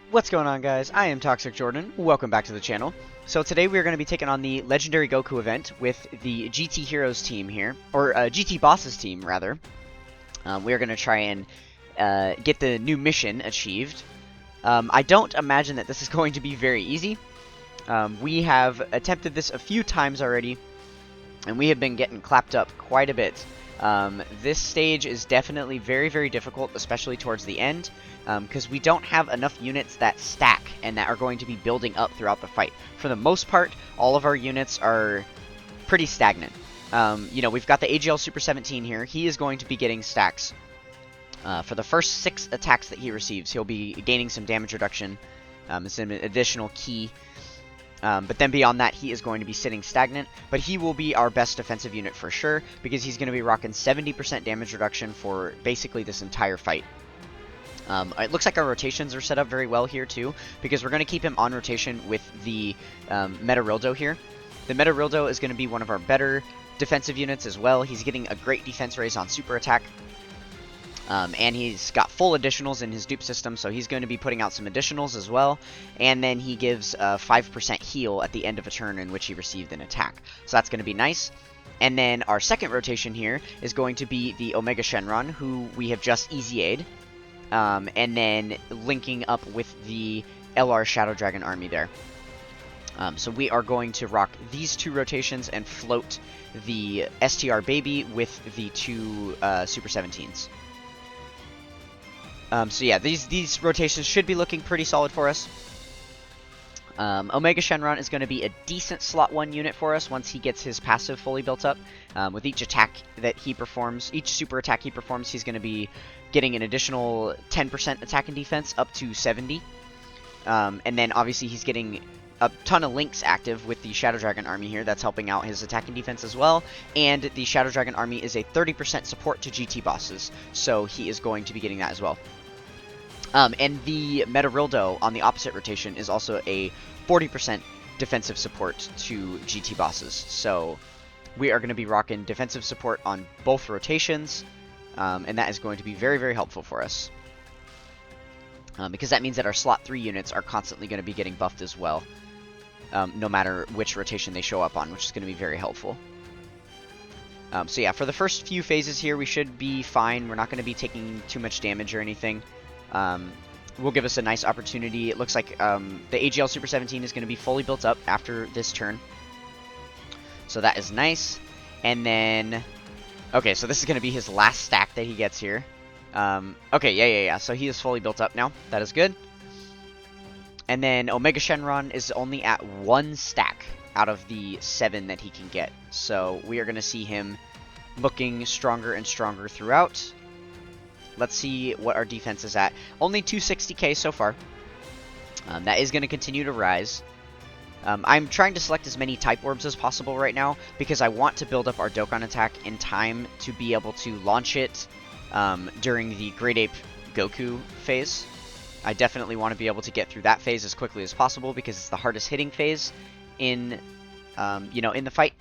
What's going on, guys? I am Toxic Jordan. Welcome back to the channel. So today we are going to be taking on the Legendary Goku event with the GT Heroes team here, or GT Bosses team, rather. We are going to try and get the new mission achieved. I don't imagine that this is going to be very easy. We have attempted this a few times already, and we have been getting clapped up quite a bit. This stage is definitely very, very difficult, especially towards the end, because we don't have enough units that stack and that are going to be building up throughout the fight. For the most part, all of our units are pretty stagnant. We've got the AGL Super 17 here. He is going to be getting stacks. For the first 6 attacks that he receives, he'll be gaining some damage reduction. It's an additional key. But then beyond that, he is going to be sitting stagnant, but he will be our best defensive unit for sure, because he's going to be rocking 70% damage reduction for basically this entire fight. It looks like our rotations are set up very well here too, because we're going to keep him on rotation with the Metarildo here. The Metarildo is going to be one of our better defensive units as well. He's getting a great defense raise on super attack. And he's got full additionals in his dupe system, so he's going to be putting out some additionals as well. And then he gives a 5% heal at the end of a turn in which he received an attack. So that's going to be nice. And then our second rotation here is going to be the Omega Shenron, who we have just easy-A'd. And then linking up with the LR Shadow Dragon army there. So we are going to rock these 2 rotations and float the STR Baby with the 2 Super 17s. So yeah, these rotations should be looking pretty solid for us. Omega Shenron is going to be a decent slot 1 unit for us once he gets his passive fully built up. With each attack that he performs, each super attack he performs, he's going to be getting an additional 10% attack and defense up to 70. And then obviously he's getting a ton of links active with the Shadow Dragon army here. That's helping out his attack and defense as well. And the Shadow Dragon army is a 30% support to GT bosses, so he is going to be getting that as well. And the Metarildo on the opposite rotation is also a 40% defensive support to GT bosses. So we are going to be rocking defensive support on both rotations, and that is going to be very, very helpful for us. Because that means that our slot 3 units are constantly going to be getting buffed as well, no matter which rotation they show up on, which is going to be very helpful. So yeah, for the first few phases here, we should be fine. We're not going to be taking too much damage or anything. Will give us a nice opportunity. It looks like the AGL Super 17 is going to be fully built up after this turn. So that is nice. And then, okay, so this is going to be his last stack that he gets here. Okay, yeah. So he is fully built up now. That is good. And then Omega Shenron is only at 1 stack out of the 7 that he can get. So we are going to see him looking stronger and stronger throughout. Let's see what our defense is at. Only 260k so far. That is going to continue to rise. I'm trying to select as many type orbs as possible right now, because I want to build up our Dokkan attack in time to be able to launch it during the Great Ape Goku phase. I definitely want to be able to get through that phase as quickly as possible, because it's the hardest hitting phase in, in the fight.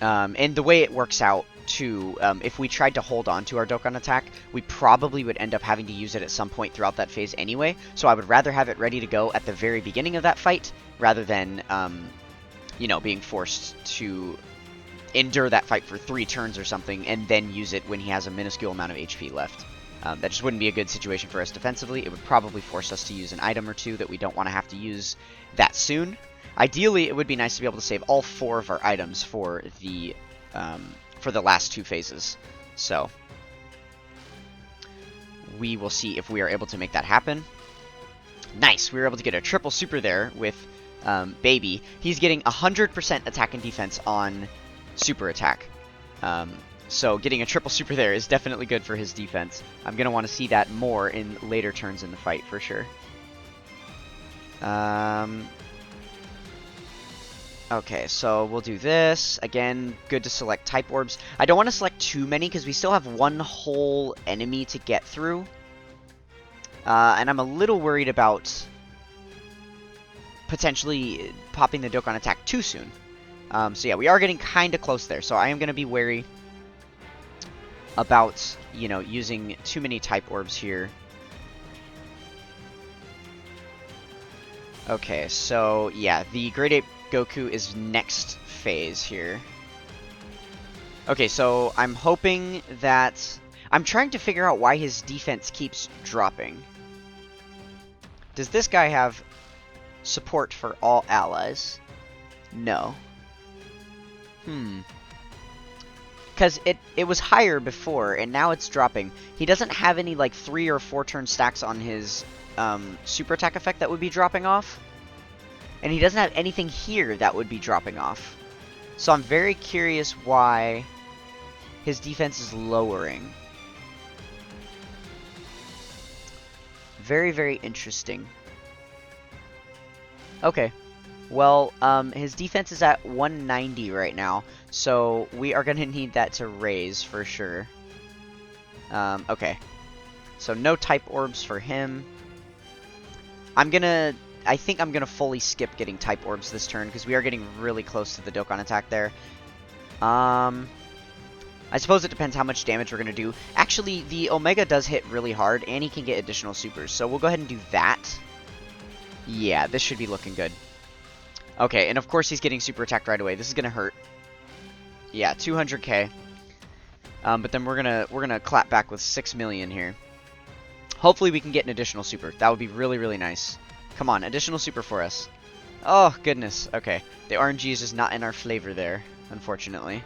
And the way it works out, too, if we tried to hold on to our Dokkan attack, we probably would end up having to use it at some point throughout that phase anyway, so I would rather have it ready to go at the very beginning of that fight, rather than, being forced to endure that fight for 3 turns or something, and then use it when he has a minuscule amount of HP left. That just wouldn't be a good situation for us defensively. It would probably force us to use an item or 2 that we don't want to have to use that soon. Ideally, it would be nice to be able to save all 4 of our items for the last 2 phases. So we will see if we are able to make that happen. Nice, we were able to get a triple super there with Baby. He's getting 100% attack and defense on super attack. So getting a triple super there is definitely good for his defense. I'm going to want to see that more in later turns in the fight for sure. Okay, so we'll do this. Again, good to select type orbs. I don't want to select too many because we still have 1 whole enemy to get through. And I'm a little worried about potentially popping the Dokkan attack too soon. So yeah, we are getting kind of close there, so I am going to be wary about, you know, using too many type orbs here. Okay, so yeah, the Great Ape Goku is next phase here. Okay, so I'm hoping that... I'm trying to figure out why his defense keeps dropping. Does this guy have support for all allies? No. Because it was higher before, and now it's dropping. He doesn't have any, like, 3 or 4 turn stacks on his super attack effect that would be dropping off. And he doesn't have anything here that would be dropping off. So I'm very curious why his defense is lowering. Very, very interesting. Okay. Well, his defense is at 190 right now, so we are going to need that to raise for sure. Okay. So no type orbs for him. I think I'm gonna fully skip getting type orbs this turn, because we are getting really close to the Dokkan attack there. I suppose it depends how much damage we're gonna do. Actually, the Omega does hit really hard, and he can get additional supers, so we'll go ahead and do that. Yeah, this should be looking good. Okay, and of course he's getting super attacked right away. This is gonna hurt. Yeah, 200k. But then we're gonna clap back with 6 million here. Hopefully we can get an additional super. That would be really, really nice. Come on, additional super for us. Oh, goodness. Okay. The RNG is just not in our flavor there, unfortunately.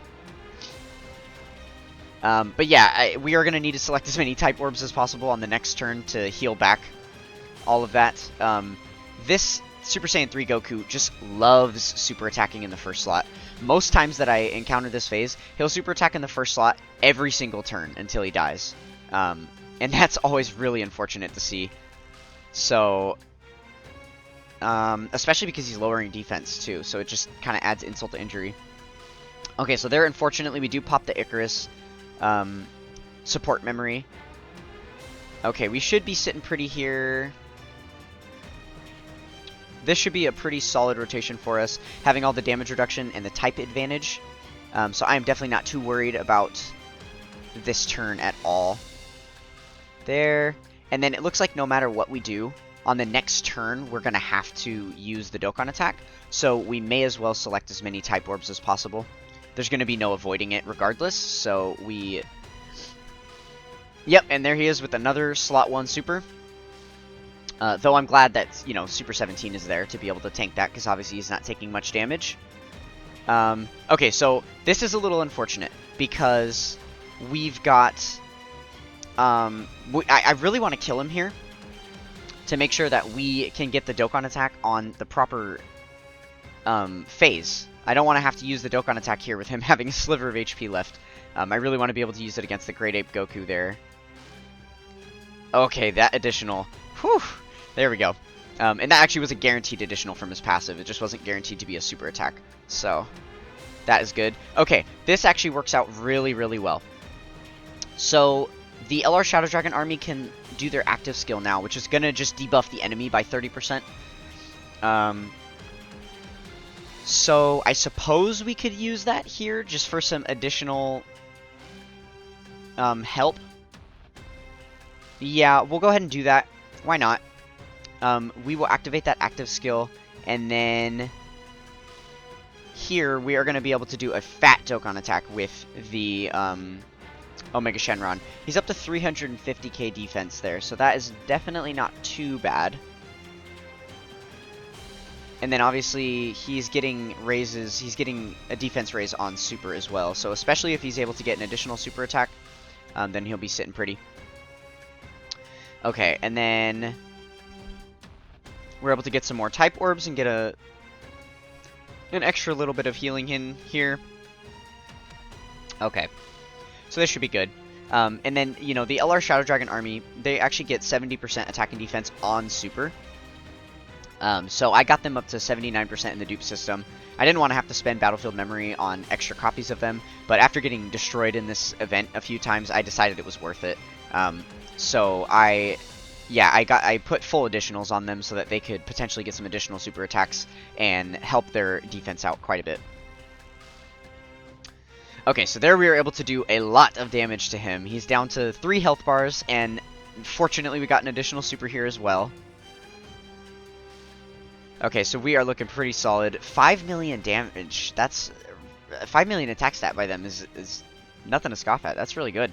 But yeah, we are going to need to select as many type orbs as possible on the next turn to heal back all of that. This Super Saiyan 3 Goku just loves super attacking in the first slot. Most times that I encounter this phase, he'll super attack in the first slot every single turn until he dies. And that's always really unfortunate to see. So... especially because he's lowering defense, too, so it just kind of adds insult to injury. Okay, so there, unfortunately, we do pop the Icarus support memory. Okay, we should be sitting pretty here. This should be a pretty solid rotation for us, having all the damage reduction and the type advantage. So I am definitely not too worried about this turn at all. There. And then it looks like no matter what we do, on the next turn, we're going to have to use the Dokkan attack, so we may as well select as many type orbs as possible. There's going to be no avoiding it regardless, so we... Yep, and there he is with another slot 1 super. Though I'm glad that, you know, Super 17 is there to be able to tank that, because obviously he's not taking much damage. Okay, so this is a little unfortunate, because we've got... I really want to kill him here, to make sure that we can get the Dokkan attack on the proper phase. I don't want to have to use the Dokkan attack here with him having a sliver of HP left. I really want to be able to use it against the Great Ape Goku there. Okay, that additional. Whew! There we go. And that actually was a guaranteed additional from his passive. It just wasn't guaranteed to be a super attack. So, that is good. Okay, this actually works out really, really well. So, the LR Shadow Dragon army can do their active skill now, which is going to just debuff the enemy by 30%. So I suppose we could use that here just for some additional help. Yeah, we'll go ahead and do that. Why not? We will activate that active skill, and then here we are going to be able to do a fat Dokkan attack with the Omega Shenron. He's up to 350k defense there, so that is definitely not too bad. And then obviously he's getting raises, he's getting a defense raise on super as well, so especially if he's able to get an additional super attack, then he'll be sitting pretty. Okay, and then we're able to get some more type orbs and get an extra little bit of healing in here. Okay. So this should be good. And then, you know, the LR Shadow Dragon army, they actually get 70% attack and defense on super. So I got them up to 79% in the dupe system. I didn't want to have to spend battlefield memory on extra copies of them, but after getting destroyed in this event a few times, I decided it was worth it. So I put full additionals on them so that they could potentially get some additional super attacks and help their defense out quite a bit. Okay, so there we were able to do a lot of damage to him. He's down to 3 health bars, and fortunately we got an additional super here as well. Okay, so we are looking pretty solid. 5 million damage. That's 5 million attack stat by them is nothing to scoff at. That's really good.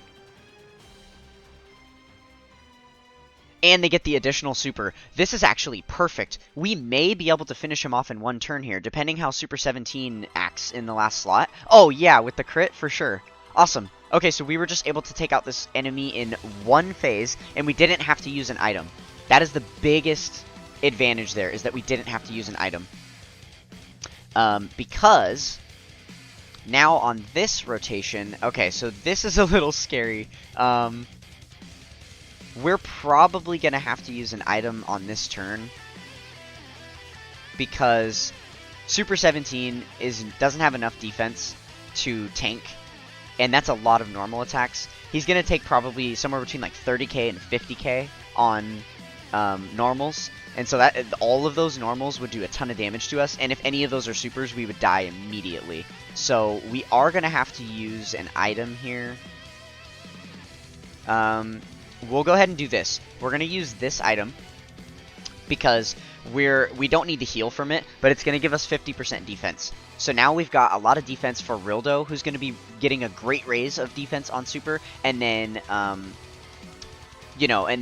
And they get the additional super. This is actually perfect. We may be able to finish him off in one turn here, depending how Super 17 acts in the last slot. Oh, yeah, with the crit, for sure. Awesome. Okay, so we were just able to take out this enemy in one phase, and we didn't have to use an item. That is the biggest advantage there, is that we didn't have to use an item. Because now on this rotation... Okay, so this is a little scary. We're probably going to have to use an item on this turn because Super 17 doesn't have enough defense to tank, and that's a lot of normal attacks. He's going to take probably somewhere between like 30k and 50k on normals, and so that all of those normals would do a ton of damage to us, and if any of those are supers, we would die immediately. So we are going to have to use an item here. We'll go ahead and do this. We're going to use this item because we don't need to heal from it, but it's going to give us 50% defense. So now we've got a lot of defense for Rildo, who's going to be getting a great raise of defense on super, and then, and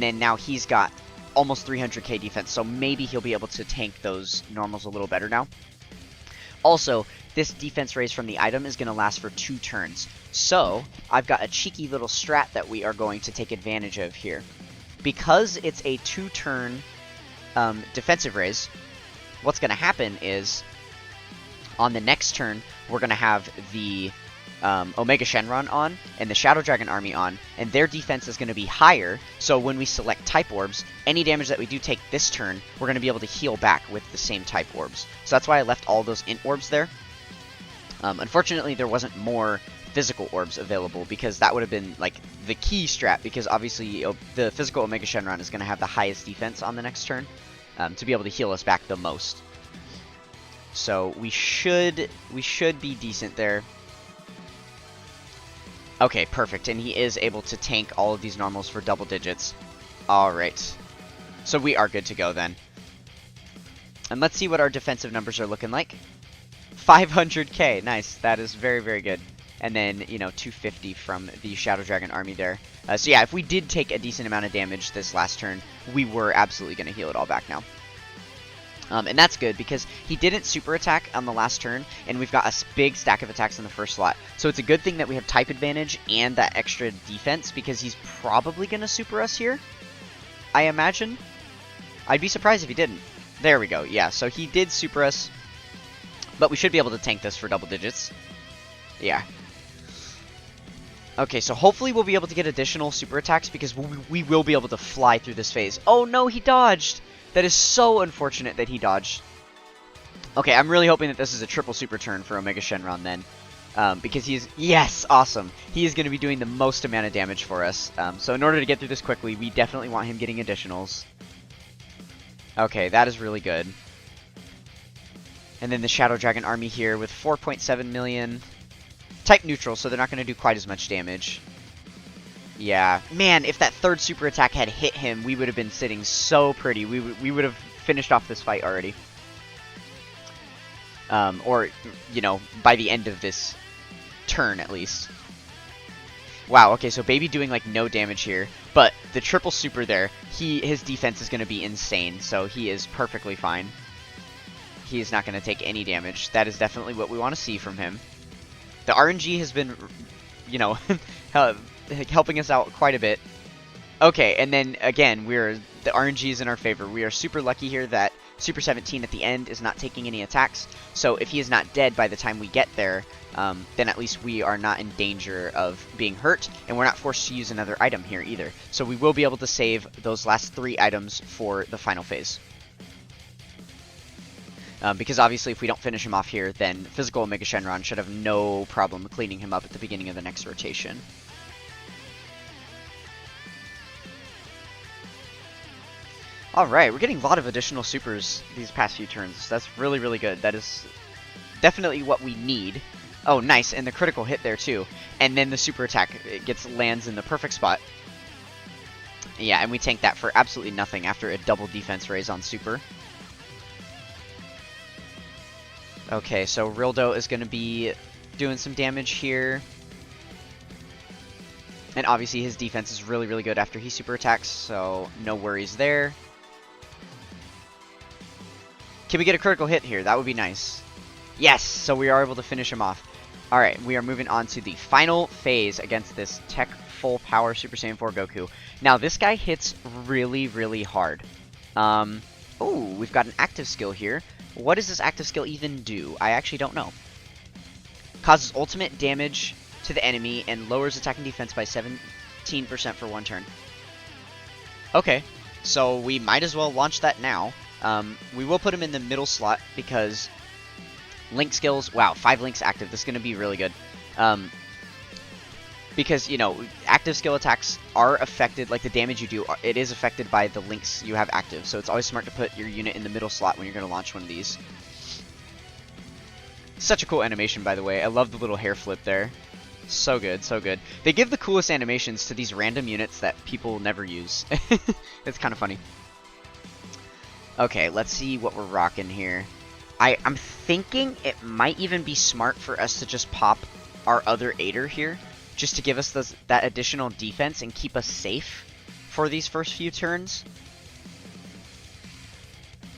then now he's got almost 300k defense, so maybe he'll be able to tank those normals a little better now. Also, this defense raise from the item is going to last for 2 turns. So, I've got a cheeky little strat that we are going to take advantage of here. Because it's a 2-turn defensive raise, what's going to happen is, on the next turn, we're going to have the Omega Shenron on, and the Shadow Dragon Army on, and their defense is going to be higher, so when we select Type Orbs, any damage that we do take this turn, we're going to be able to heal back with the same Type Orbs. So that's why I left all those Int Orbs there. Unfortunately, there wasn't more physical orbs available, because that would have been like the key strat, because obviously the physical Omega Shenron is going to have the highest defense on the next turn to be able to heal us back the most. So we should be decent there. Okay, perfect, and he is able to tank all of these normals for double digits. Alright, so we are good to go then. And let's see what our defensive numbers are looking like. 500k, nice, that is very, very good. And then, 250 from the Shadow Dragon Army there. So yeah, if we did take a decent amount of damage this last turn, we were absolutely going to heal it all back now. And that's good, because he didn't super attack on the last turn, and we've got a big stack of attacks in the first slot. So it's a good thing that we have type advantage and that extra defense, because he's probably going to super us here, I imagine. I'd be surprised if he didn't. There we go, yeah, so he did super us, but we should be able to tank this for double digits. Yeah. Okay, so hopefully we'll be able to get additional super attacks, because we will be able to fly through this phase. Oh no, he dodged! That is so unfortunate that he dodged. Okay, I'm really hoping that this is a triple super turn for Omega Shenron then. Because he's... Yes! Awesome! He is going to be doing the most amount of damage for us. So in order to get through this quickly, we definitely want him getting additionals. Okay, that is really good. And then the Shadow Dragon Army here with 4.7 million. Type neutral, so they're not going to do quite as much damage. Yeah. Man, if that third super attack had hit him, we would have been sitting so pretty. We would have finished off this fight already. Or, by the end of this turn, at least. Wow, okay, so Baby doing, like, no damage here. But the triple super there, his defense is going to be insane, so he is perfectly fine. He is not going to take any damage. That is definitely what we want to see from him. The RNG has been, helping us out quite a bit. Okay, and then, again, the RNG is in our favor. We are super lucky here that Super 17 at the end is not taking any attacks. So if he is not dead by the time we get there, then at least we are not in danger of being hurt, and we're not forced to use another item here either. So we will be able to save those last 3 items for the final phase. Because obviously if we don't finish him off here, then physical Omega Shenron should have no problem cleaning him up at the beginning of the next rotation. Alright, we're getting a lot of additional supers these past few turns. That's really, really good. That is definitely what we need. Oh, nice, and the critical hit there too. And then the super attack lands in the perfect spot. Yeah, and we tank that for absolutely nothing after a double defense raise on super. Okay, so Rildo is going to be doing some damage here. And obviously his defense is really, really good after he super attacks, so no worries there. Can we get a critical hit here? That would be nice. Yes! So we are able to finish him off. Alright, we are moving on to the final phase against this Tech Full Power Super Saiyan 4 Goku. Now, this guy hits really, really hard. Oh, we've got an active skill here. What does this active skill even do? I actually don't know. Causes ultimate damage to the enemy and lowers attack and defense by 17% for one turn. Okay, so we might as well launch that now. We will put him in the middle slot because Link skills, wow, 5 links active. This is going to be really good. Because, you know, active skill attacks are affected, like the damage you do, it is affected by the links you have active. So it's always smart to put your unit in the middle slot when you're going to launch one of these. Such a cool animation, by the way. I love the little hair flip there. So good, so good. They give the coolest animations to these random units that people never use. It's kind of funny. Okay, let's see what we're rocking here. I'm thinking it might even be smart for us to just pop our other aider here, just to give us that additional defense and keep us safe for these first few turns.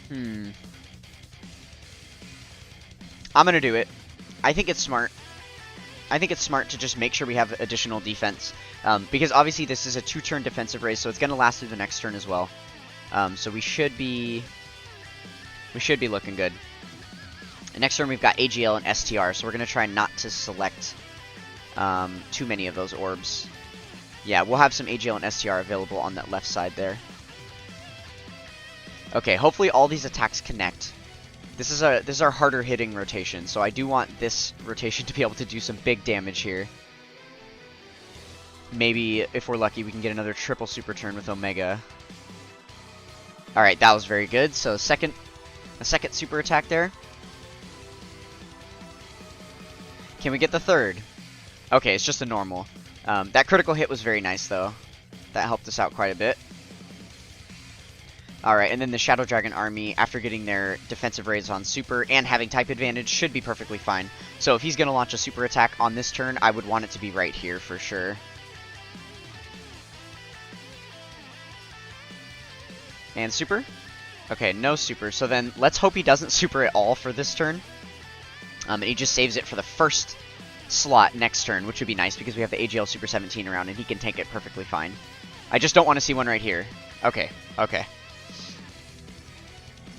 I'm gonna do it. I think it's smart. I think it's smart to just make sure we have additional defense, because obviously this is a 2-turn defensive raise, so it's gonna last through the next turn as well. So we should be looking good. Next turn we've got AGL and STR, so we're going to try not to select too many of those orbs. Yeah, we'll have some AGL and STR available on that left side there. Okay, hopefully all these attacks connect. This is our harder hitting rotation, so I do want this rotation to be able to do some big damage here. Maybe, if we're lucky, we can get another triple super turn with Omega. Alright, that was very good. So a second super attack there. Can we get the third? Okay, it's just a normal. That critical hit was very nice, though. That helped us out quite a bit. Alright, and then the Shadow Dragon army, after getting their defensive raise on super and having type advantage, should be perfectly fine. So if he's going to launch a super attack on this turn, I would want it to be right here for sure. And super? Okay, no super. So then let's hope he doesn't super at all for this turn. And he just saves it for the first slot next turn, which would be nice because we have the AGL Super 17 around and he can tank it perfectly fine. I just don't want to see one right here. Okay, okay.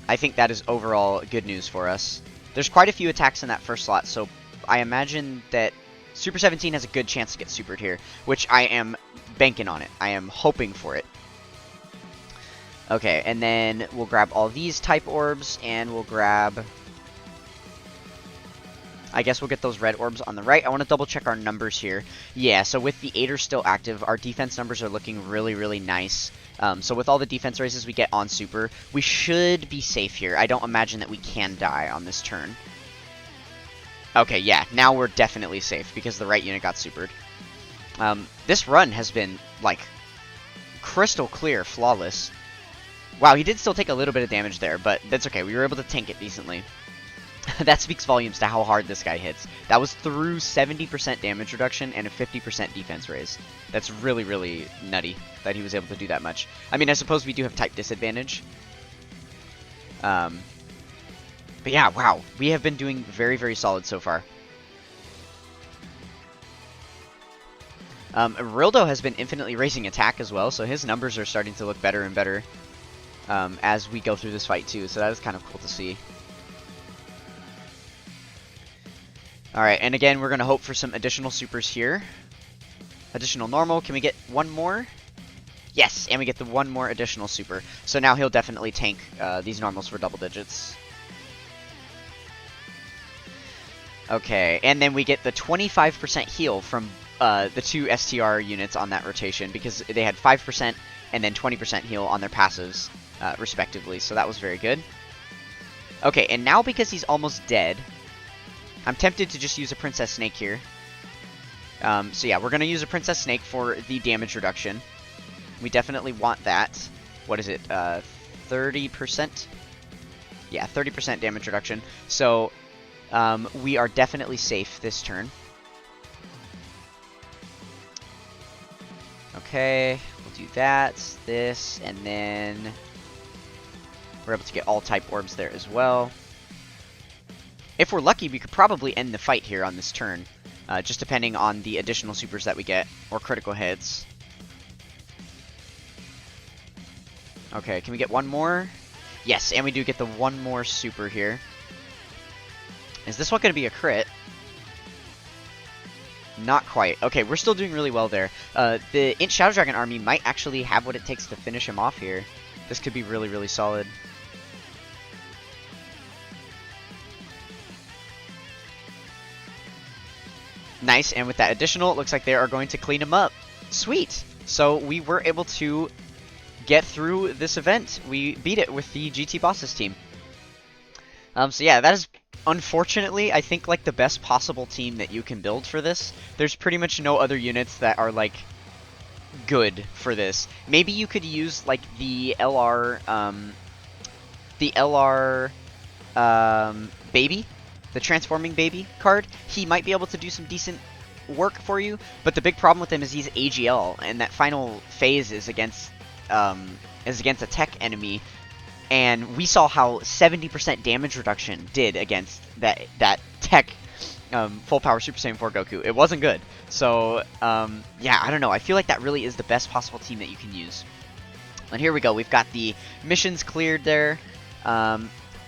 I think that is overall good news for us. There's quite a few attacks in that first slot, so I imagine that Super 17 has a good chance to get supered here, which I am banking on it. I am hoping for it. Okay, and then we'll grab all these type orbs, and we'll grab... I guess we'll get those red orbs on the right. I want to double check our numbers here. Yeah, so with the Aider still active, our defense numbers are looking really, really nice. So with all the defense raises we get on super, we should be safe here. I don't imagine that we can die on this turn. Okay, yeah, now we're definitely safe because the right unit got supered. This run has been, like, crystal clear, flawless. Wow, he did still take a little bit of damage there, but that's okay. We were able to tank it decently. That speaks volumes to how hard this guy hits. That was through 70% damage reduction and a 50% defense raise. That's really, really nutty that he was able to do that much. I mean, I suppose we do have type disadvantage. But yeah, wow. We have been doing very, very solid so far. Rildo has been infinitely raising attack as well, so his numbers are starting to look better and better as we go through this fight too, so that is kind of cool to see. Alright, and again, we're going to hope for some additional supers here. Additional normal. Can we get one more? Yes, and we get the one more additional super. So now he'll definitely tank these normals for double digits. Okay, and then we get the 25% heal from the two STR units on that rotation because they had 5% and then 20% heal on their passives, respectively. So that was very good. Okay, and now because he's almost dead... I'm tempted to just use a Princess Snake here. So yeah, we're going to use a Princess Snake for the damage reduction. We definitely want that. What is it? 30%? Yeah, 30% damage reduction. So we are definitely safe this turn. Okay, we'll do that, this, and then we're able to get all type orbs there as well. If we're lucky, we could probably end the fight here on this turn, just depending on the additional supers that we get, or critical hits. Okay, can we get one more? Yes, and we do get the one more super here. Is this one going to be a crit? Not quite. Okay, we're still doing really well there. The Int Shadow Dragon army might actually have what it takes to finish him off here. This could be really, really solid. Nice, and with that additional, it looks like they are going to clean him up. Sweet! So we were able to get through this event. We beat it with the GT Bosses team. So yeah, that is unfortunately, I think, like the best possible team that you can build for this. There's pretty much no other units that are like good for this. Maybe you could use like the LR baby, the transforming baby card. He might be able to do some decent work for you, but the big problem with him is he's AGL, and that final phase is against a tech enemy. And we saw how 70% damage reduction did against that tech full power Super Saiyan 4 Goku. It wasn't good. So, yeah, I don't know. I feel like that really is the best possible team that you can use. And here we go. We've got the missions cleared there.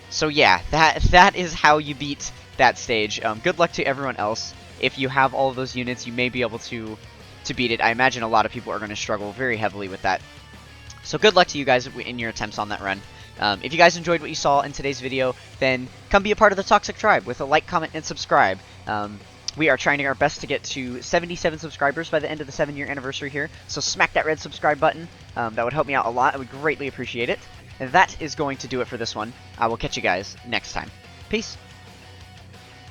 So, yeah, that is how you beat that stage. Good luck to everyone else. If you have all of those units, you may be able to beat it. I imagine a lot of people are going to struggle very heavily with that. So good luck to you guys in your attempts on that run. If you guys enjoyed what you saw in today's video, then come be a part of the Toxic Tribe with a like, comment, and subscribe. We are trying our best to get to 77 subscribers by the end of the 7-year anniversary here, so smack that red subscribe button. That would help me out a lot. I would greatly appreciate it. And that is going to do it for this one. I will catch you guys next time. Peace.